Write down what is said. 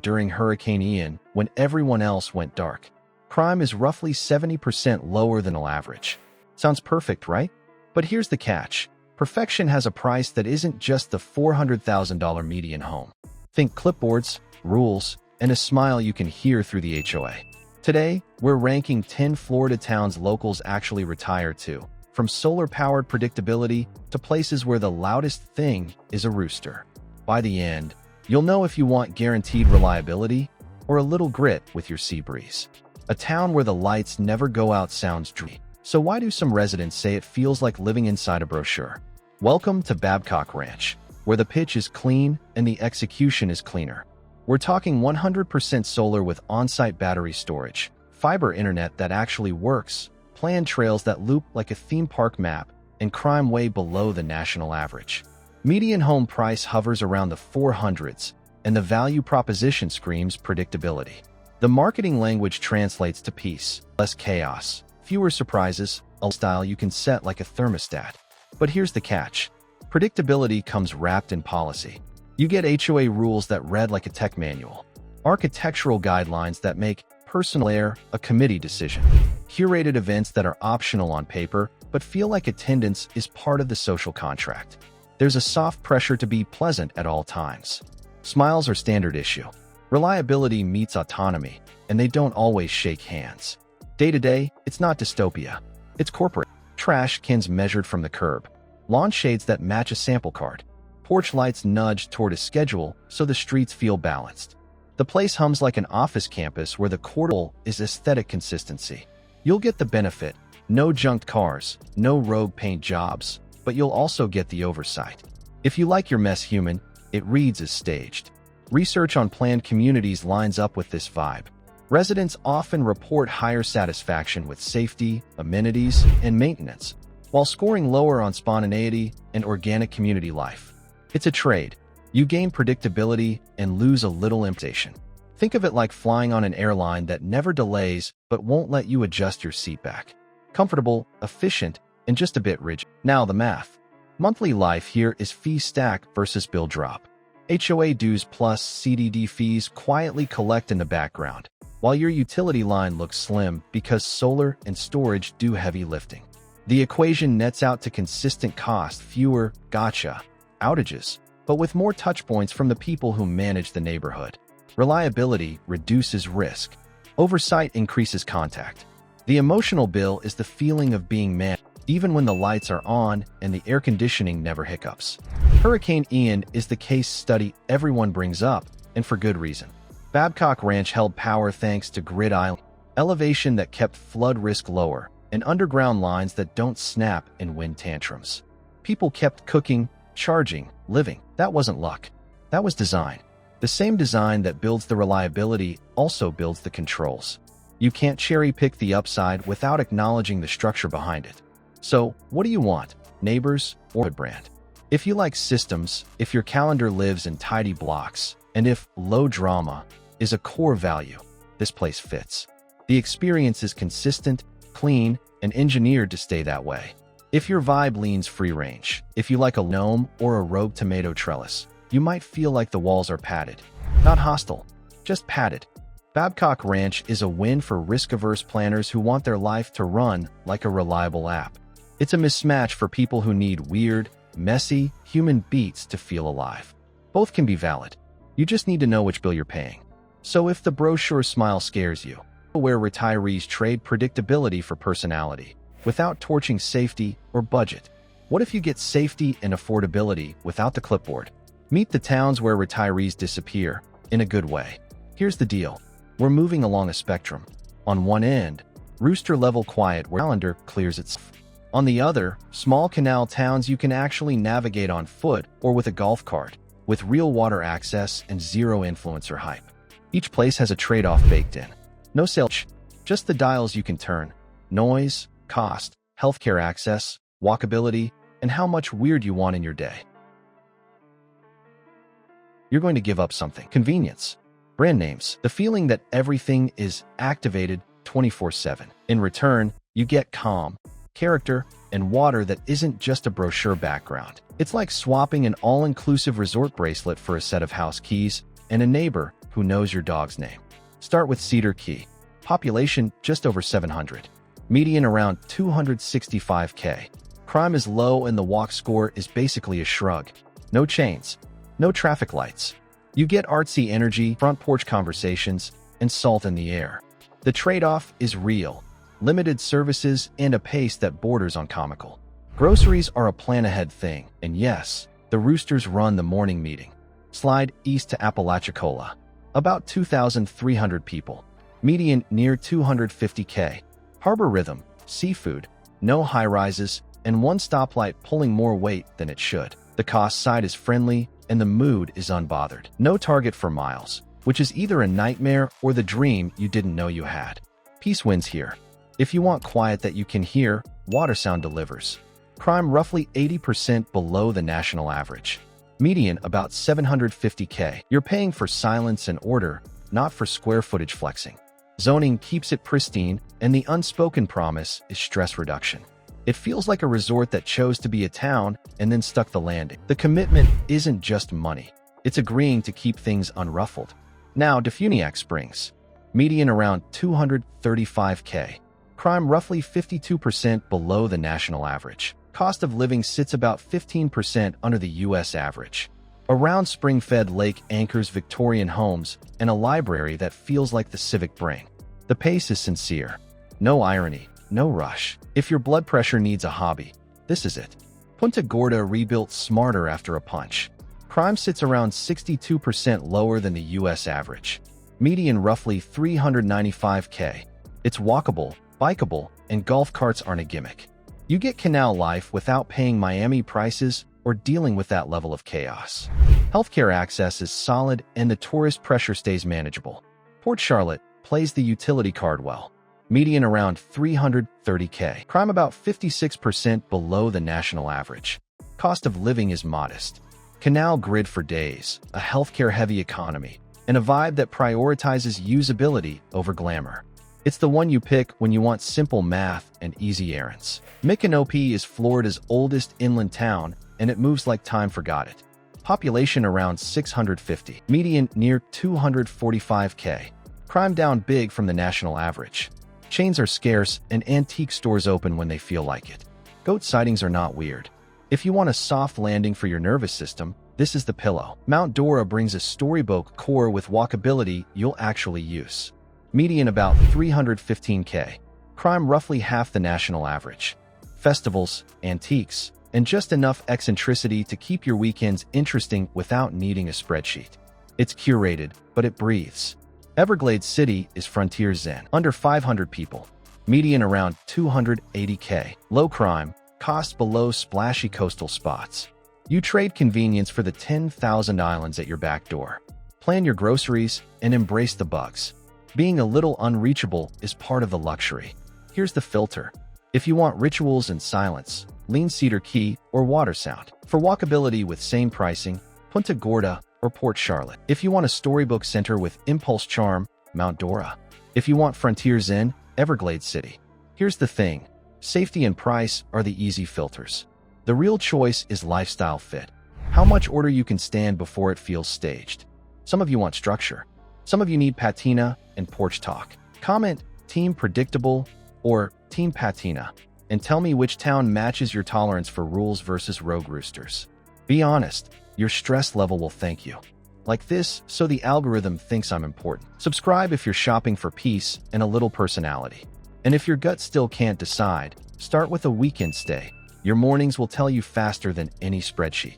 during Hurricane Ian when everyone else went dark. Crime is roughly 70% lower than the average. Sounds perfect, right? But here's the catch. Perfection has a price that isn't just the $400,000 median home. Think clipboards, rules, and a smile you can hear through the HOA. Today, we're ranking 10 Florida towns locals actually retire to, from solar-powered predictability to places where the loudest thing is a rooster. By the end, you'll know if you want guaranteed reliability or a little grit with your sea breeze. A town where the lights never go out sounds dreamy. So why do some residents say it feels like living inside a brochure? Welcome to Babcock Ranch, where the pitch is clean and the execution is cleaner. We're talking 100% solar with on-site battery storage, fiber internet that actually works, planned trails that loop like a theme park map, and crime way below the national average. Median home price hovers around the 400s, and the value proposition screams predictability. The marketing language translates to peace, less chaos, fewer surprises, a style you can set like a thermostat. But here's the catch. Predictability comes wrapped in policy. You get HOA rules that read like a tech manual, architectural guidelines that make personal air a committee decision, curated events that are optional on paper but feel like attendance is part of the social contract. There's a soft pressure to be pleasant at all times. Smiles are standard issue. Reliability meets autonomy, and they don't always shake hands. Day to day, it's not dystopia. It's corporate. Trash cans measured from the curb. Lawn shades that match a sample card. Porch lights nudged toward a schedule so the streets feel balanced. The place hums like an office campus where the core goal is aesthetic consistency. You'll get the benefit. No junked cars, no rogue paint jobs, but you'll also get the oversight. If you like your mess human, it reads as staged. Research on planned communities lines up with this vibe. Residents often report higher satisfaction with safety, amenities, and maintenance, while scoring lower on spontaneity and organic community life. It's a trade. You gain predictability and lose a little temptation. Think of it like flying on an airline that never delays but won't let you adjust your seat back. Comfortable, efficient, and just a bit rigid. Now the math. Monthly life here is fee stack versus bill drop. HOA dues plus CDD fees quietly collect in the background, while your utility line looks slim because solar and storage do heavy lifting. The equation nets out to consistent cost, fewer gotcha outages, but with more touchpoints from the people who manage the neighborhood. Reliability reduces risk. Oversight increases contact. The emotional bill is the feeling of being managed, even when the lights are on and the air conditioning never hiccups. Hurricane Ian is the case study everyone brings up, and for good reason. Babcock Ranch held power thanks to grid island, elevation that kept flood risk lower, and underground lines that don't snap in wind tantrums. People kept cooking, charging, living. That wasn't luck. That was design. The same design that builds the reliability also builds the controls. You can't cherry-pick the upside without acknowledging the structure behind it. So, what do you want? Neighbors or a brand? If you like systems, if your calendar lives in tidy blocks, and if low drama is a core value, this place fits. The experience is consistent, clean, and engineered to stay that way. If your vibe leans free range, if you like a gnome or a rogue tomato trellis, you might feel like the walls are padded. Not hostile, just padded. Babcock Ranch is a win for risk-averse planners who want their life to run like a reliable app. It's a mismatch for people who need weird, messy, human beats to feel alive. Both can be valid. You just need to know which bill you're paying. So if the brochure smile scares you, where retirees trade predictability for personality, without torching safety or budget. What if you get safety and affordability without the clipboard? Meet the towns where retirees disappear, in a good way. Here's the deal. We're moving along a spectrum. On one end, rooster-level quiet where calendar clears itself. On the other, small canal towns you can actually navigate on foot or with a golf cart, with real water access and zero influencer hype. Each place has a trade-off baked in. No sales, just the dials you can turn. Noise, cost, healthcare access, walkability, and how much weird you want in your day. You're going to give up something. Convenience. Brand names. The feeling that everything is activated 24/7. In return, you get calm, character, and water that isn't just a brochure background. It's like swapping an all-inclusive resort bracelet for a set of house keys and a neighbor who knows your dog's name. Start with Cedar Key. Population just over 700. Median around 265K. Crime is low and the walk score is basically a shrug. No chains. No traffic lights. You get artsy energy, front porch conversations, and salt in the air. The trade-off is real. Limited services and a pace that borders on comical. Groceries are a plan-ahead thing, and yes, the roosters run the morning meeting. Slide east to Apalachicola. About 2,300 people. Median near 250K. Harbor rhythm, seafood, no high-rises, and one stoplight pulling more weight than it should. The cost side is friendly, and the mood is unbothered. No target for miles, which is either a nightmare or the dream you didn't know you had. Peace wins here. If you want quiet that you can hear, Watersound delivers. Crime roughly 80% below the national average. Median about 750K. You're paying for silence and order, not for square footage flexing. Zoning keeps it pristine, and the unspoken promise is stress reduction. It feels like a resort that chose to be a town and then stuck the landing. The commitment isn't just money. It's agreeing to keep things unruffled. Now, Defuniak Springs. Median around 235K. Crime roughly 52% below the national average. Cost of living sits about 15% under the U.S. average. Around spring-fed lake anchors Victorian homes and a library that feels like the civic brain. The pace is sincere. No irony, no rush. If your blood pressure needs a hobby, this is it. Punta Gorda rebuilt smarter after a punch. Crime sits around 62% lower than the U.S. average. Median roughly 395K. It's walkable, bikeable, and golf carts aren't a gimmick. You get canal life without paying Miami prices or dealing with that level of chaos. Healthcare access is solid and the tourist pressure stays manageable. Port Charlotte plays the utility card well. Median around 330K. Crime about 56% below the national average. Cost of living is modest. Canal grid for days, a healthcare-heavy economy, and a vibe that prioritizes usability over glamour. It's the one you pick when you want simple math and easy errands. Micanopy is Florida's oldest inland town, and it moves like time forgot it. Population around 650. Median near 245K. Crime down big from the national average. Chains are scarce, and antique stores open when they feel like it. Goat sightings are not weird. If you want a soft landing for your nervous system, this is the pillow. Mount Dora brings a storybook core with walkability you'll actually use. Median about 315K. Crime roughly half the national average. Festivals, antiques, and just enough eccentricity to keep your weekends interesting without needing a spreadsheet. It's curated, but it breathes. Everglades City is Frontier Zen. Under 500 people. Median around 280K. Low crime. Cost below splashy coastal spots. You trade convenience for the 10,000 islands at your back door. Plan your groceries and embrace the bugs. Being a little unreachable is part of the luxury. Here's the filter. If you want rituals and silence, lean Cedar Key or Watersound. For walkability with same pricing, Punta Gorda or Port Charlotte. If you want a storybook center with impulse charm, Mount Dora. If you want Frontier Zen, Everglades City. Here's the thing. Safety and price are the easy filters. The real choice is lifestyle fit. How much order you can stand before it feels staged. Some of you want structure. Some of you need patina and porch talk. Comment Team Predictable or Team Patina and tell me which town matches your tolerance for rules versus rogue roosters. Be honest, your stress level will thank you. Like this, so the algorithm thinks I'm important. Subscribe if you're shopping for peace and a little personality. And if your gut still can't decide, start with a weekend stay. Your mornings will tell you faster than any spreadsheet.